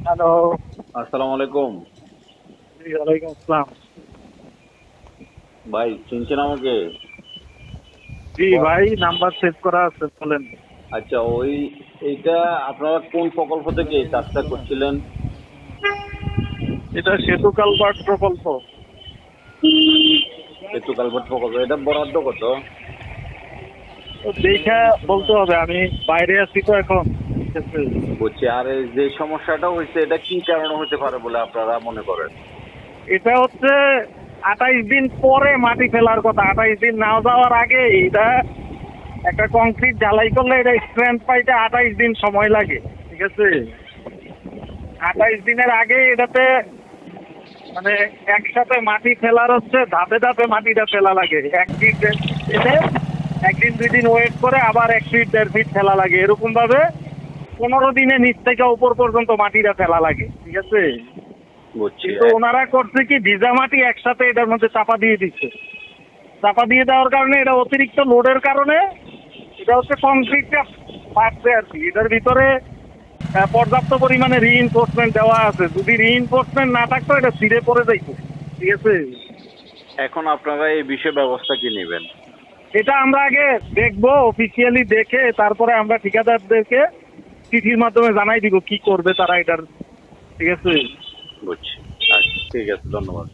Hello. আসসালামু আলাইকুম। জি, ওয়ালাইকুম আসসালাম। ভাই চিনছেন আমাকে? জি ভাই, নাম্বার সেভ করা আছে, বলেন। আচ্ছা, এইটা আপনারা কোন প্রকল্প থেকে এই কাজটা করছিলেন? এটা সেতু কালভার্ট প্রকল্প। সেতু কালভার্ট প্রকল্প, এটা বরাদ্দ কত? তো দেখা বলতে হবে, আমি বাইরে আছি তো এখন। ঠিক আছে। বুঝছি। আর এই যে সমস্যাটা হয়েছে এটা কি কারণে হতে পারে বলে আপনারা মনে করেন? এটা হচ্ছে 28 দিন পরে মাটি ফেলার কথা, 28 দিন না যাওয়ার আগে এটা একটা কংক্রিট ঢালাই করলে এটা স্ট্রেংথ পাইতে 28 দিন সময় লাগে। ঠিক আছে। 28 দিনের আগে এটাতে মানে একসাথে মাটি ফেলার হচ্ছে ধাপে ধাপে মাটিটা ফেলা লাগে। 1 ফিট ফেলে 1 দিন 2 দিন ওয়েট করে আবার 1 ফিট 1.5 ফিট ফেলা লাগে, এরকম ভাবে 15 দিনে নিচ থেকে উপর পর্যন্ত মাটিটা ফেলা লাগে। ঠিক আছে। বুঝছি। কিন্তু ওনারা করছে কি, ভিজা মাটি একসাথে এটার মধ্যে চাপা দিয়ে দিচ্ছে। চাপা দিয়ে দেওয়ার কারণে এটা অতিরিক্ত লোডের কারণে এটা হচ্ছে কংক্রিটটা ফাটছে আর কি। এটার ভিতরে পর্যাপ্ত পরিমাণে রিইনফোর্সমেন্ট দেওয়া আছে। যদি রিইনফোর্সমেন্ট না থাকতো এটা ছিঁড়ে পড়ে যাইতো। ঠিক আছে। এখন আপনারা এই বিষয়ে ব্যবস্থা কি নেবেন? এটা আমরা আগে দেখবো, অফিসিয়ালি দেখে তারপরে আমরা ঠিকাদারদেরকে চিঠির মাধ্যমে জানাই দিব কি করবে তারা এটার। ঠিক আছে। বুঝছি। আচ্ছা, ঠিক আছে, ধন্যবাদ।